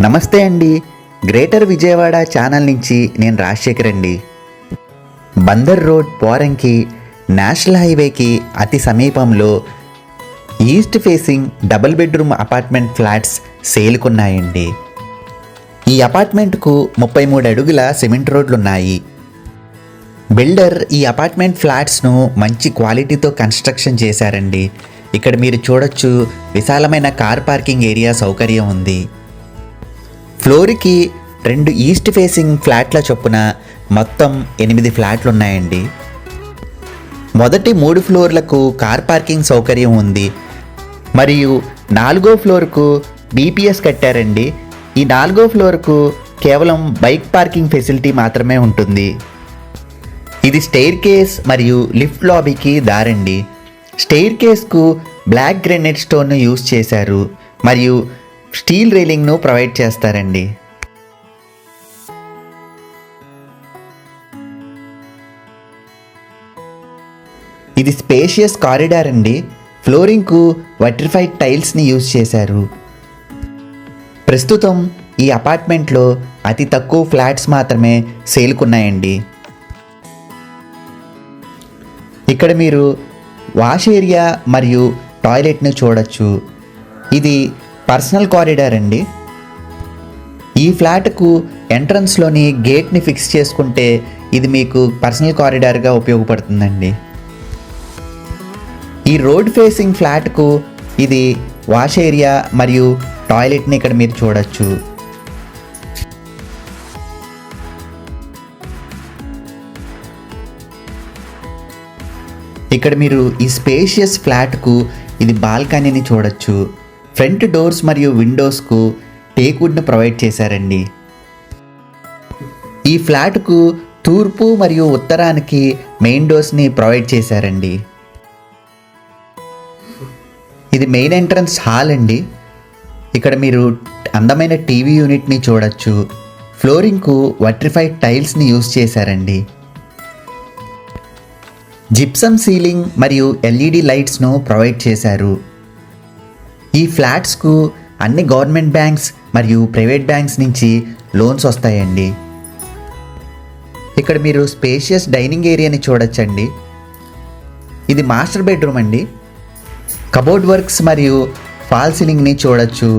నమస్తే అండి. Greater Vijayawada channel నుంచి నేను రాజశేఖర్ అండి. బందర్ రోడ్ పోరంకి నేషనల్ హైవేకి అతి సమీపంలో east facing double bedroom apartment flats సేల్కున్నాయండి. ఈ అపార్ట్మెంట్కు 33 అడుగుల సిమెంట్ రోడ్లు ఉన్నాయి. బిల్డర్ ఈ అపార్ట్మెంట్ ఫ్లాట్స్ను మంచి క్వాలిటీతో కన్స్ట్రక్షన్ చేశారండి. ఇక్కడ మీరు చూడొచ్చు, విశాలమైన కార్ పార్కింగ్ ఏరియా సౌకర్యం ఉంది. ఫ్లోర్కి 2 ఈస్ట్ ఫేసింగ్ ఫ్లాట్ల చొప్పున మొత్తం 8 ఫ్లాట్లు ఉన్నాయండి. మొదటి 3 ఫ్లోర్లకు కార్ పార్కింగ్ సౌకర్యం ఉంది మరియు 4వ ఫ్లోర్కు బీపీఎస్ కట్టారండి. ఈ 4వ ఫ్లోర్కు కేవలం బైక్ పార్కింగ్ ఫెసిలిటీ మాత్రమే ఉంటుంది. ఇది స్టెయిర్ కేస్ మరియు లిఫ్ట్ లాబీకి దారండి. స్టెయిర్ కేస్కు బ్లాక్ గ్రానైట్ స్టోన్ను యూజ్ చేశారు మరియు స్టీల్ రైలింగ్ను ప్రొవైడ్ చేస్తారండి. ఇది స్పేషియస్ కారిడార్ అండి. ఫ్లోరింగ్కు వట్రిఫైడ్ టైల్స్ని యూజ్ చేశారు. ప్రస్తుతం ఈ అపార్ట్మెంట్లో అతి తక్కువ ఫ్లాట్స్ మాత్రమే సేల్కున్నాయండి. ఇక్కడ మీరు వాష్ ఏరియా మరియు టాయిలెట్ను చూడొచ్చు. ఇది పర్సనల్ కారిడార్ అండి. ఈ ఫ్లాట్కు ఎంట్రన్స్లోని గేట్ని ఫిక్స్ చేసుకుంటే ఇది మీకు పర్సనల్ కారిడార్గా ఉపయోగపడుతుందండి. ఈ రోడ్ ఫేసింగ్ ఫ్లాట్కు ఇది వాష్ ఏరియా మరియు టాయిలెట్ని ఇక్కడ మీరు చూడొచ్చు. ఇక్కడ మీరు ఈ స్పేషియస్ ఫ్లాట్కు ఇది బాల్కనీని చూడొచ్చు. ఫ్రంట్ డోర్స్ మరియు విండోస్కు టేక్వుడ్ను ప్రొవైడ్ చేశారండి. ఈ ఫ్లాట్కు తూర్పు మరియు ఉత్తరానికి మెయిన్ డోర్స్ని ప్రొవైడ్ చేశారండి. ఇది మెయిన్ ఎంట్రన్స్ హాల్ అండి. ఇక్కడ మీరు అందమైన టీవీ యూనిట్ని చూడొచ్చు. ఫ్లోరింగ్కు వట్రిఫైడ్ టైల్స్ని యూజ్ చేశారండి. జిప్సమ్ సీలింగ్ మరియు ఎల్ఈడి లైట్స్ను ప్రొవైడ్ చేశారు. ఈ ఫ్లాట్స్కు అన్ని గవర్నమెంట్ బ్యాంక్స్ మరియు ప్రైవేట్ బ్యాంక్స్ నుంచి లోన్స్ వస్తాయండి. ఇక్కడ మీరు స్పేషియస్ డైనింగ్ ఏరియాని చూడొచ్చండి. ఇది మాస్టర్ బెడ్రూమ్ అండి. కబోర్డ్ వర్క్స్ మరియు ఫాల్ సీలింగ్ని చూడొచ్చు.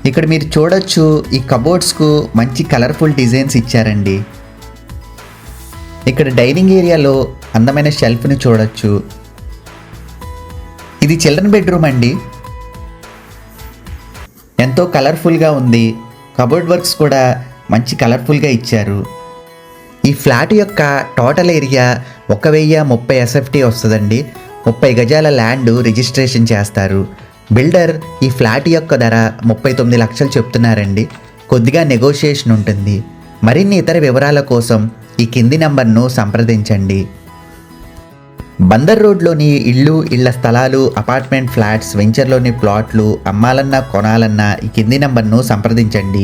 ఇక్కడ మీరు చూడొచ్చు, ఈ కబోర్డ్స్కు మంచి కలర్ఫుల్ డిజైన్స్ ఇచ్చారండి. ఇక్కడ డైనింగ్ ఏరియాలో అందమైన షెల్ఫ్ని చూడొచ్చు. ఇది చిల్డ్రన్ బెడ్రూమ్ అండి. ఎంతో కలర్ఫుల్గా ఉంది. కబోర్డ్ వర్క్స్ కూడా మంచి కలర్ఫుల్గా ఇచ్చారు. ఈ ఫ్లాట్ యొక్క టోటల్ ఏరియా 1030 SFT వస్తుందండి. 30 గజాల ల్యాండ్ రిజిస్ట్రేషన్ చేస్తారు. బిల్డర్ ఈ ఫ్లాట్ యొక్క ధర 39 లక్షలు చెప్తున్నారండి. కొద్దిగా నెగోషియేషన్ ఉంటుంది. మరిన్ని ఇతర వివరాల కోసం ఈ కింది నంబర్ను సంప్రదించండి. బందర్ రోడ్లోని ఇళ్ల స్థలాలు, అపార్ట్మెంట్ ఫ్లాట్స్, వెంచర్లోని ప్లాట్లు అమ్మాలన్నా కొనాలన్నా ఈ కింది నంబర్ను సంప్రదించండి.